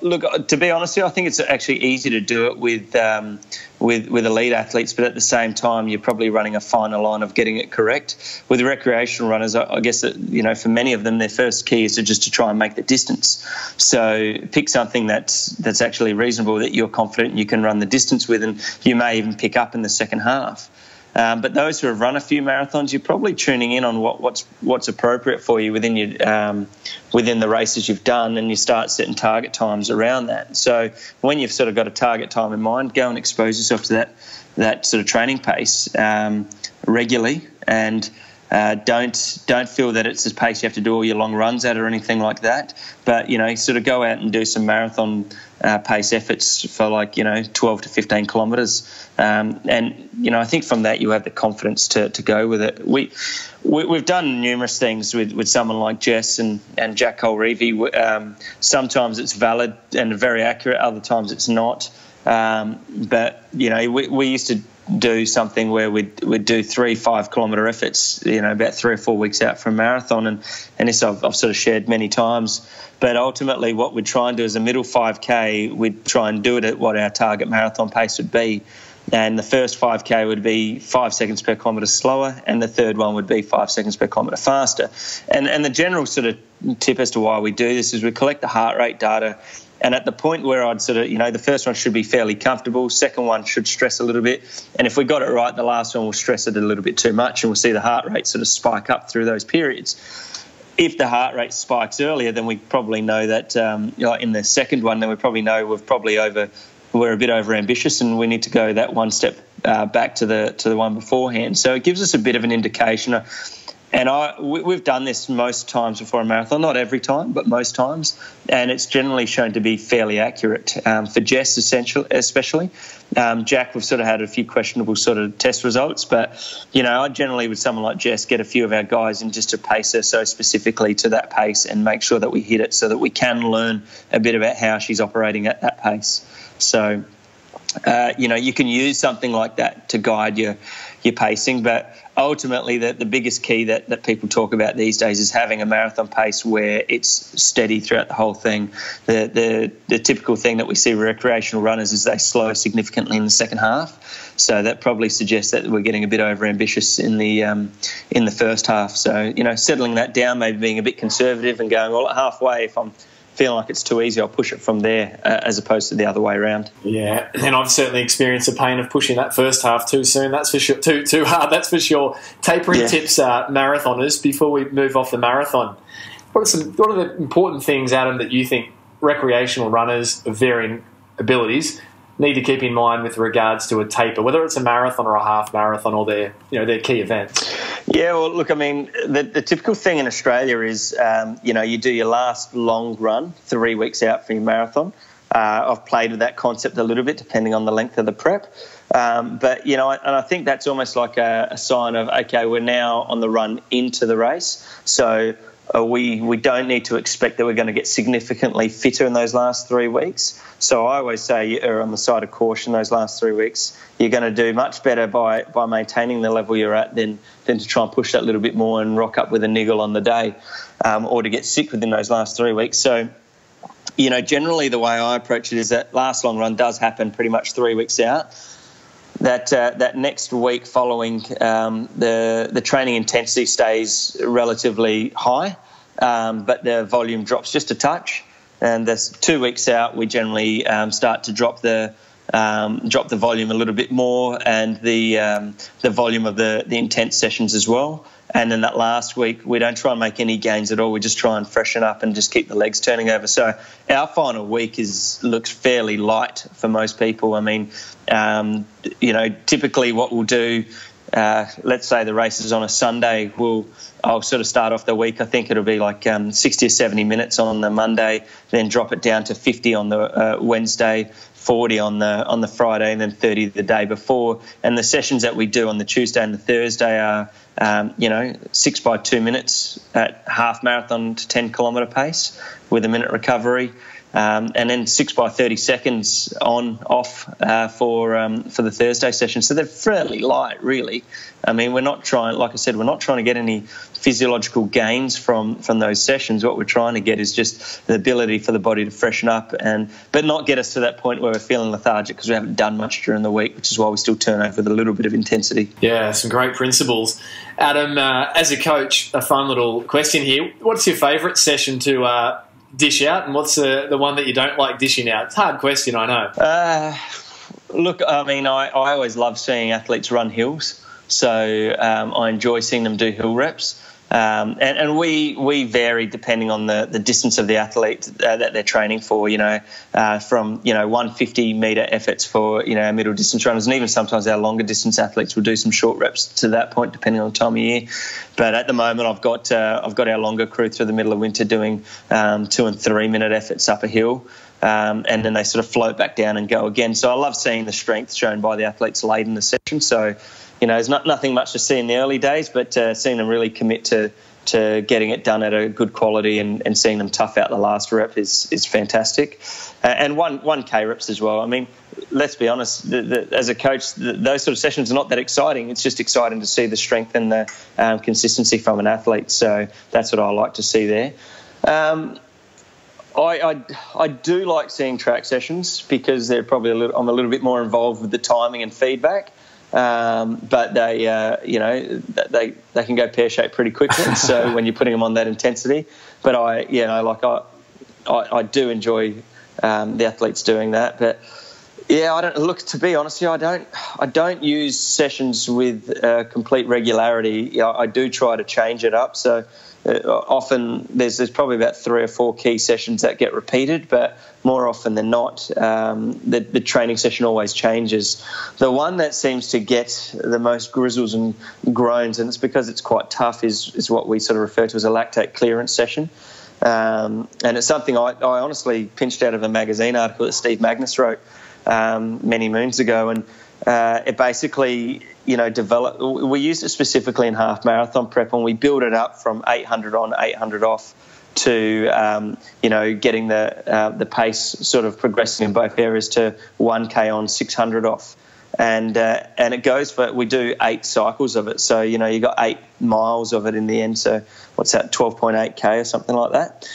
Look, to be honest with you, I think it's actually easy to do it with elite athletes, but at the same time, you're probably running a finer line of getting it correct. With recreational runners, I guess that, for many of them, their first key is to try and make the distance. So pick something that's actually reasonable, that you're confident you can run the distance with, and you may even pick up in the second half. But those who have run a few marathons, you're probably tuning in on what's appropriate for you within the races you've done, and you start setting target times around that. So when you've sort of got a target time in mind, go and expose yourself to that sort of training pace regularly, and don't feel that it's a pace you have to do all your long runs at or anything like that. But sort of go out and do some marathon pace efforts for 12 to 15 kilometres, and I think from that you have the confidence to go with it. We've done numerous things with someone like Jess and Jack Colreevy. Sometimes it's valid and very accurate, other times it's not. But we used to do something where we'd do 3-5 kilometre efforts, about 3 or 4 weeks out from a marathon, and this I've sort of shared many times. But ultimately, what we'd try and do is a middle 5K, we'd try and do it at what our target marathon pace would be. And the first 5K would be 5 seconds per kilometre slower, and the third one would be 5 seconds per kilometre faster. And the general sort of tip as to why we do this is we collect the heart rate data. And at the point where I'd sort of, the first one should be fairly comfortable, second one should stress a little bit. And if we got it right, the last one will stress it a little bit too much, and we'll see the heart rate sort of spike up through those periods. If the heart rate spikes earlier, then we probably know that, in the second one, then we probably know we're a bit over ambitious, and we need to go that one step back to the one beforehand. So it gives us a bit of an indication. And we've done this most times before a marathon, not every time, but most times, and it's generally shown to be fairly accurate. For Jess, especially. Jack, we've sort of had a few questionable sort of test results, but, I generally, with someone like Jess, get a few of our guys in just to pace her so specifically to that pace and make sure that we hit it so that we can learn a bit about how she's operating at that pace. So, you can use something like that to guide your pacing, but ultimately the biggest key that people talk about these days is having a marathon pace where it's steady throughout the whole thing. The typical thing that we see with recreational runners is they slow significantly in the second half, so that probably suggests that we're getting a bit over ambitious in the first half. So settling that down, maybe being a bit conservative and going, well, at halfway, if I'm feeling like it's too easy, I'll push it from there as opposed to the other way around. Yeah, and I've certainly experienced the pain of pushing that first half too soon. That's for sure. Too hard. That's for sure. Tapering tips, marathoners. Before we move off the marathon, what are the important things, Adam, that you think recreational runners of varying abilities need to keep in mind with regards to a taper, whether it's a marathon or a half marathon or their key events? Yeah, well, look, I mean, the typical thing in Australia is, you do your last long run 3 weeks out from your marathon. I've played with that concept a little bit depending on the length of the prep. But, and I think that's almost like a sign of, okay, we're now on the run into the race. So we don't need to expect that we're going to get significantly fitter in those last 3 weeks. So I always say you're on the side of caution those last 3 weeks. You're going to do much better by maintaining the level you're at than to try and push that little bit more and rock up with a niggle on the day, or to get sick within those last 3 weeks. So generally the way I approach it is that last long run does happen pretty much 3 weeks out. That next week following, the training intensity stays relatively high, but the volume drops just a touch. And that's 2 weeks out, we generally start to drop the volume a little bit more, and the volume of the intense sessions as well. And then that last week, we don't try and make any gains at all. We just try and freshen up and just keep the legs turning over. So our final week looks fairly light for most people. I mean, typically what we'll do, let's say the race is on a Sunday, I'll sort of start off the week. I think it'll be like 60 or 70 minutes on the Monday, then drop it down to 50 on the Wednesday, 40 on the Friday, and then 30 the day before. And the sessions that we do on the Tuesday and the Thursday are 6 by 2 minutes at half marathon to 10 kilometre pace with a minute recovery, and then 6 by 30 seconds off for the Thursday session. So they're fairly light, really. I mean, we're not trying to get any physiological gains from those sessions. What we're trying to get is just the ability for the body to freshen up, but not get us to that point where we're feeling lethargic because we haven't done much during the week, which is why we still turn over with a little bit of intensity. Yeah, some great principles. Adam, as a coach, a fun little question here. What's your favourite session to dish out, and what's the one that you don't like dishing out? It's a hard question, I know. Look, I mean, I always love seeing athletes run hills. So I enjoy seeing them do hill reps. And we vary depending on the distance of the athlete that they're training for, from 150 metre efforts for, our middle distance runners, and even sometimes our longer distance athletes will do some short reps to that point depending on the time of year. But at the moment I've got our longer crew through the middle of winter doing 2 and 3 minute efforts up a hill. And then they sort of float back down and go again. So I love seeing the strength shown by the athletes late in the session. So, there's nothing much to see in the early days, but seeing them really commit to getting it done at a good quality and seeing them tough out the last rep is fantastic. And 1K reps as well. I mean, let's be honest, as a coach, those sort of sessions are not that exciting. It's just exciting to see the strength and the consistency from an athlete. So that's what I like to see there. I do like seeing track sessions because they're probably I'm a little bit more involved with the timing and feedback. But they can go pear-shaped pretty quickly. So when you're putting them on that intensity, but I do enjoy the athletes doing that. But yeah, to be honest, I don't use sessions with complete regularity. I do try to change it up. So often there's probably about 3 or 4 key sessions that get repeated, but more often than not, the training session always changes. The one that seems to get the most grizzles and groans, and it's because it's quite tough, is what we sort of refer to as a lactate clearance session. And it's something I honestly pinched out of a magazine article that Steve Magnus wrote many moons ago, and it basically developed. We used it specifically in half marathon prep, and we build it up from 800 on, 800 off to getting the pace sort of progressing in both areas to 1K on, 600 off, and it goes for, we do 8 cycles of it. So you got 8 miles of it in the end. So what's that, 12.8K or something like that.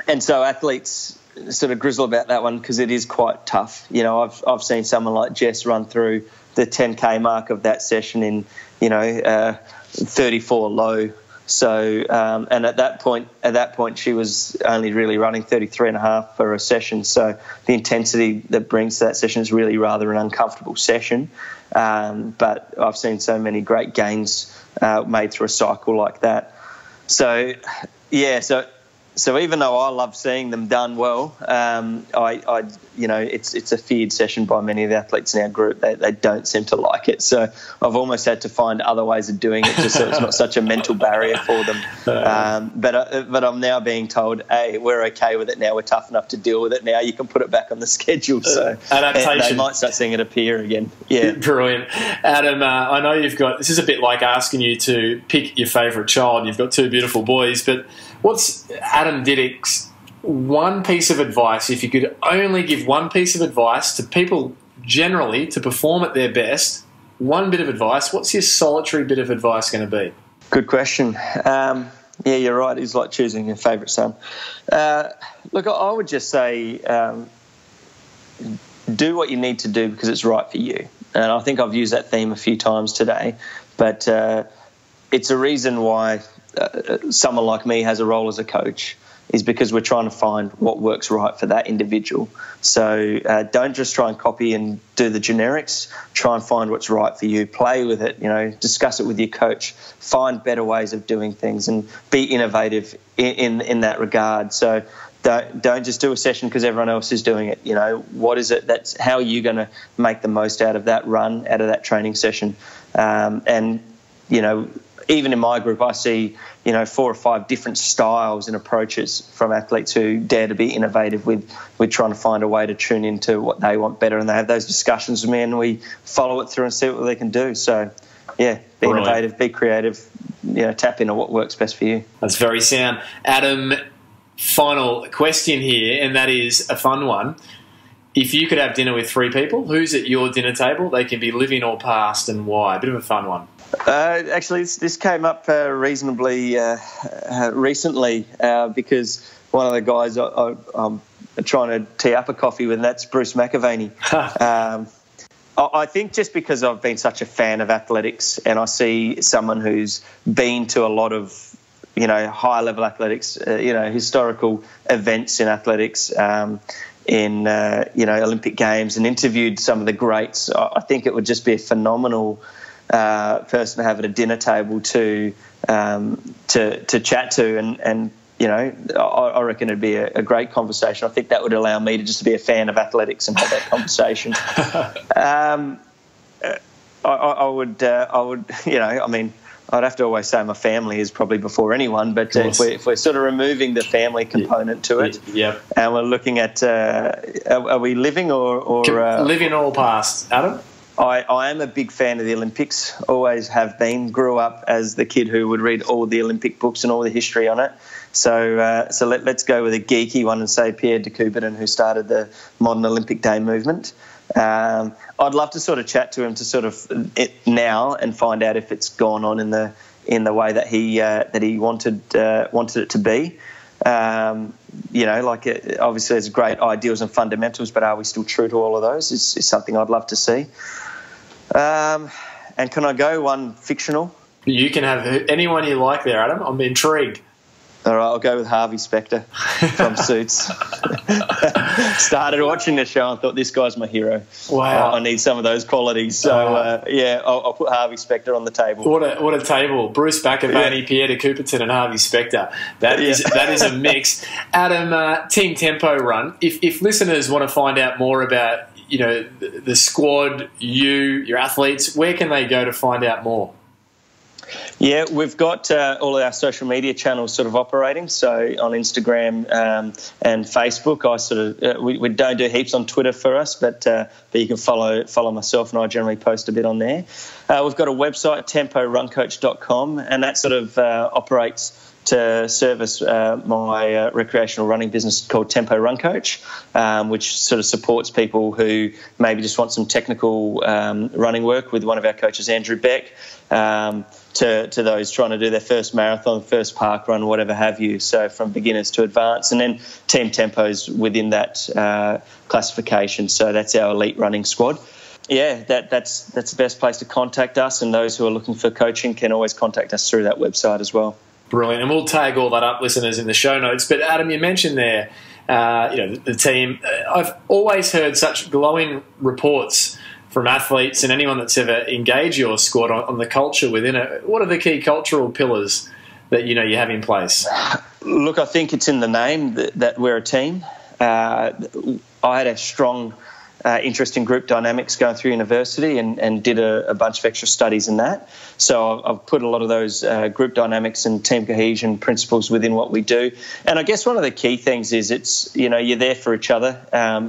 And so athletes sort of grizzle about that one because it is quite tough. I've seen someone like Jess run through the 10K mark of that session in 34 low. So and at that point she was only really running 33.5 for a session. So the intensity that brings to that session is really rather an uncomfortable session. But I've seen so many great gains made through a cycle like that. So yeah, so even though I love seeing them done well, it's a feared session by many of the athletes in our group. They don't seem to like it. So I've almost had to find other ways of doing it just so it's not such a mental barrier for them. But I'm now being told, hey, we're okay with it now. We're tough enough to deal with it now. You can put it back on the schedule. So adaptation. They might start seeing it appear again. Yeah, brilliant. Adam, I know this is a bit like asking you to pick your favourite child. You've got 2 beautiful boys, but what's Adam Dydyk's one piece of advice, if you could only give one piece of advice to people generally to perform at their best, one bit of advice, what's your solitary bit of advice going to be? Good question. Yeah, you're right. It's like choosing your favourite son. Look, I would just say do what you need to do because it's right for you. And I think I've used that theme a few times today. But it's a reason why someone like me has a role as a coach, is because we're trying to find what works right for that individual. So don't just try and copy and do the generics. Try and find what's right for you. Play with it, discuss it with your coach. Find better ways of doing things and be innovative in that regard. So don't just do a session because everyone else is doing it. What is it? That's how are you going to make the most out of that run, out of that training session? Even in my group, I see, 4 or 5 different styles and approaches from athletes who dare to be innovative with trying to find a way to tune into what they want better. And they have those discussions with me and we follow it through and see what they can do. So, yeah, be innovative, be creative, tap into what works best for you. That's very sound. Adam, final question here, and that is a fun one. If you could have dinner with 3 people, who's at your dinner table? They can be living or past, and why? A bit of a fun one. Actually, this came up reasonably recently because one of the guys I'm trying to tee up a coffee with, and that's Bruce McAvaney. I think just because I've been such a fan of athletics and I see someone who's been to a lot of, high-level athletics, historical events in athletics, in Olympic Games, and interviewed some of the greats, I think it would just be a phenomenal person to have at a dinner table to chat to, and I reckon it'd be a great conversation. I think that would allow me to just be a fan of athletics and have that conversation. I'd have to always say my family is probably before anyone, but if we're sort of removing the family component to it, and we're looking at are we living or living or past, Adam? I am a big fan of the Olympics, always have been. Grew up as the kid who would read all the Olympic books and all the history on it. So let's go with a geeky one and say Pierre de Coubertin, who started the modern Olympic day movement. I'd love to sort of chat to him to sort of it now and find out if it's gone on in the way that he wanted it to be. Obviously there's great ideals and fundamentals, but are we still true to all of those is something I'd love to see. And can I go one fictional? You can have anyone you like there, Adam. I'm intrigued. All right, I'll go with Harvey Specter from Suits. Started watching the show and thought, this guy's my hero. Wow. I need some of those qualities. So, I'll put Harvey Specter on the table. What a table. Bruce McAvaney, Pierre de Coubertin and Harvey Specter. That is a mix. Adam, Team Tempo Run. If listeners want to find out more about, the squad, your athletes, where can they go to find out more? Yeah, we've got all of our social media channels sort of operating. So on Instagram and Facebook, I sort of we don't do heaps on Twitter for us, but you can follow myself, and I generally post a bit on there. We've got a website, temporuncoach.com, and that sort of operates to service my recreational running business called Tempo Run Coach, which sort of supports people who maybe just want some technical running work with one of our coaches, Andrew Beck, to those trying to do their first marathon, first park run, whatever have you. So from beginners to advanced, and then Team Tempo's within that classification. So that's our elite running squad. Yeah, that's the best place to contact us, and those who are looking for coaching can always contact us through that website as well. Brilliant. And we'll tag all that up, listeners, in the show notes. But Adam, you mentioned there, the team. I've always heard such glowing reports from athletes and anyone that's ever engaged your squad on the culture within it. What are the key cultural pillars that you have in place? Look, I think it's in the name that we're a team. I had a strong interest in group dynamics going through university and did a bunch of extra studies in that. So I've put a lot of those group dynamics and team cohesion principles within what we do. And I guess one of the key things is it's, you're there for each other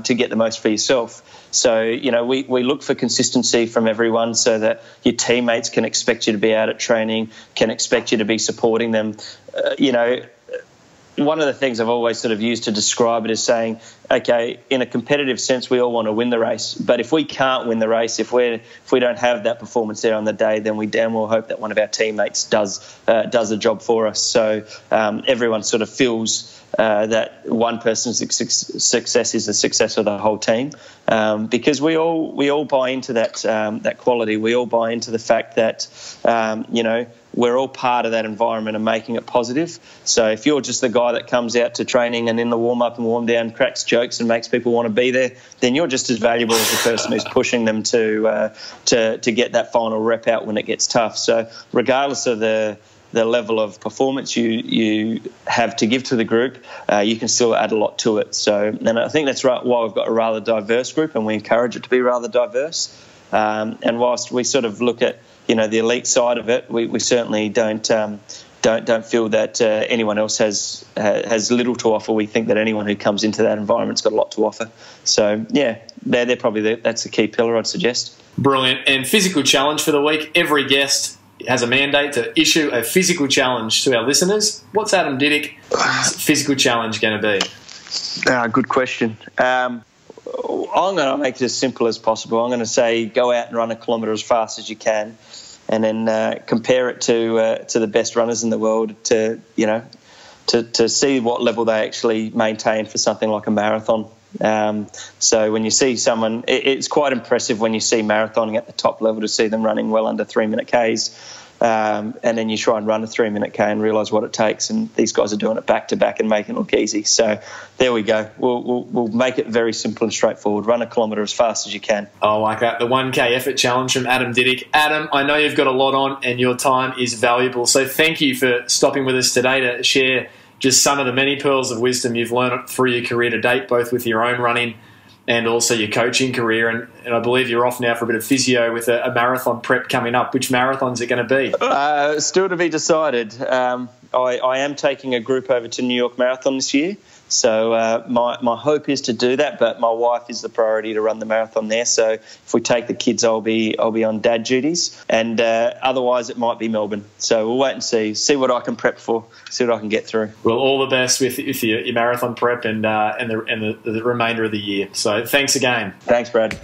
to get the most for yourself. So, we look for consistency from everyone so that your teammates can expect you to be out at training, can expect you to be supporting them. one of the things I've always sort of used to describe it is saying, okay, in a competitive sense, we all want to win the race. But if we can't win the race, if we don't have that performance there on the day, then we damn well hope that one of our teammates does a job for us. So everyone sort of feels that one person's success is the success of the whole team, because we all buy into that quality. We all buy into the fact that we're all part of that environment and making it positive. So if you're just the guy that comes out to training and in the warm-up and warm-down cracks jokes and makes people want to be there, then you're just as valuable as the person who's pushing them to get that final rep out when it gets tough. So regardless of the level of performance you have to give to the group, you can still add a lot to it. So, and I think that's right why we've got a rather diverse group, and we encourage it to be rather diverse. And whilst we sort of look at the elite side of it, we certainly don't feel that anyone else has little to offer. We think that anyone who comes into that environment's got a lot to offer. So yeah, they're probably that's the key pillar, I'd suggest. Brilliant. And physical challenge for the week. Every guest has a mandate to issue a physical challenge to our listeners. What's Adam Didyck's physical challenge going to be? Good question. I'm going to make it as simple as possible. I'm going to say go out and run a kilometre as fast as you can, and then compare it to the best runners in the world to see what level they actually maintain for something like a marathon. So when you see someone, it's quite impressive when you see marathoning at the top level to see them running well under 3-minute Ks. And then you try and run a 3-minute K and realise what it takes, and these guys are doing it back to back and making it look easy. So there we go. We'll make it very simple and straightforward. Run a kilometre as fast as you can. I like that. The 1K effort challenge from Adam Didyk. Adam, I know you've got a lot on and your time is valuable, so thank you for stopping with us today to share just some of the many pearls of wisdom you've learned through your career to date, both with your own running and also your coaching career. And I believe you're off now for a bit of physio with a marathon prep coming up. Which marathon's it going to be? Still to be decided. I am taking a group over to New York Marathon this year. So my hope is to do that, but my wife is the priority to run the marathon there. So if we take the kids, I'll be on dad duties, and otherwise it might be Melbourne. So we'll wait and see what I can prep for, see what I can get through. Well, all the best with your marathon prep and the remainder of the year. So thanks again. Thanks, Brad.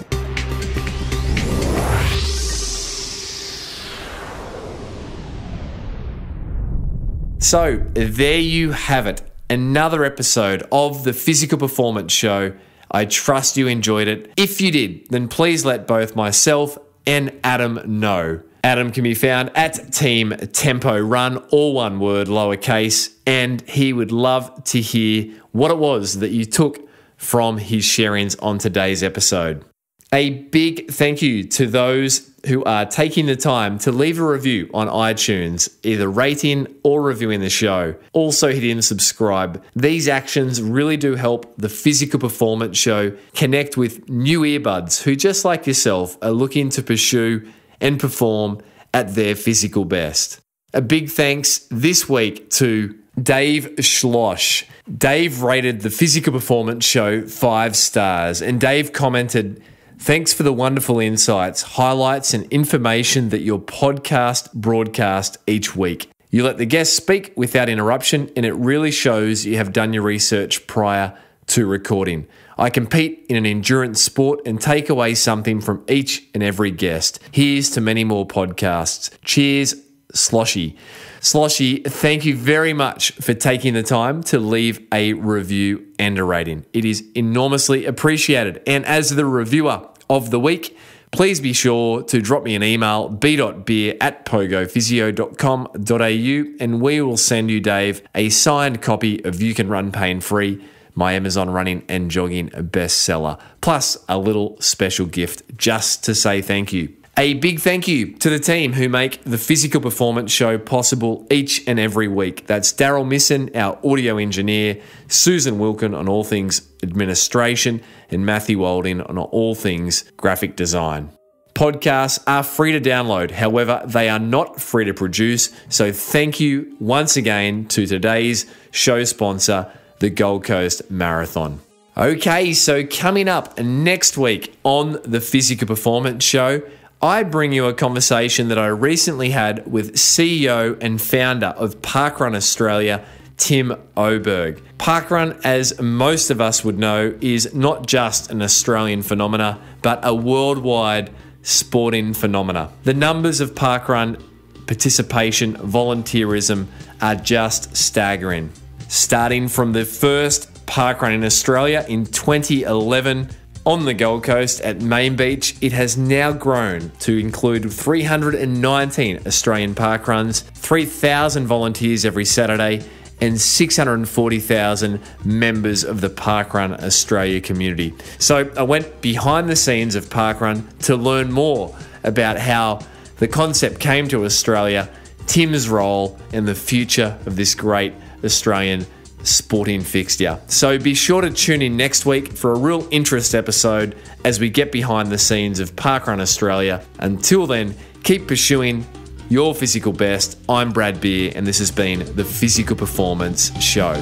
So there you have it. Another episode of the Physical Performance Show. I trust you enjoyed it. If you did, then please let both myself and Adam know. Adam can be found at Team Tempo Run, all one word, lowercase, and he would love to hear what it was that you took from his sharings on today's episode. A big thank you to those who are taking the time to leave a review on iTunes, either rating or reviewing the show. Also hitting subscribe. These actions really do help the Physical Performance Show connect with new earbuds who, just like yourself, are looking to pursue and perform at their physical best. A big thanks this week to Dave Schloss. Dave rated the Physical Performance Show 5 stars, and Dave commented, "Thanks for the wonderful insights, highlights, and information that your podcast broadcast each week. You let the guests speak without interruption, and it really shows you have done your research prior to recording. I compete in an endurance sport and take away something from each and every guest. Here's to many more podcasts. Cheers, Sloshy." Sloshy, thank you very much for taking the time to leave a review and a rating. It is enormously appreciated. And as the reviewer of the week, please be sure to drop me an email, b.beer@pogophysio.com.au, and we will send you, Dave, a signed copy of You Can Run Pain Free, my Amazon running and jogging bestseller, plus a little special gift just to say thank you. A big thank you to the team who make the Physical Performance Show possible each and every week. That's Daryl Misson, our audio engineer, Susan Wilkin on all things administration, and Matthew Walding on all things graphic design. Podcasts are free to download. However, they are not free to produce. So thank you once again to today's show sponsor, the Gold Coast Marathon. Okay, so coming up next week on the Physical Performance Show, I bring you a conversation that I recently had with CEO and founder of Parkrun Australia, Tim Oberg. Parkrun, as most of us would know, is not just an Australian phenomena, but a worldwide sporting phenomena. The numbers of parkrun participation, volunteerism are just staggering. Starting from the first parkrun in Australia in 2011 on the Gold Coast at Main Beach, it has now grown to include 319 Australian parkruns, 3,000 volunteers every Saturday, and 640,000 members of the Parkrun Australia community. So I went behind the scenes of Parkrun to learn more about how the concept came to Australia, Tim's role, and the future of this great Australian sporting fixture. So be sure to tune in next week for a real interest episode as we get behind the scenes of Parkrun Australia. Until then, keep pursuing your physical best. I'm Brad Beer, and this has been the Physical Performance Show.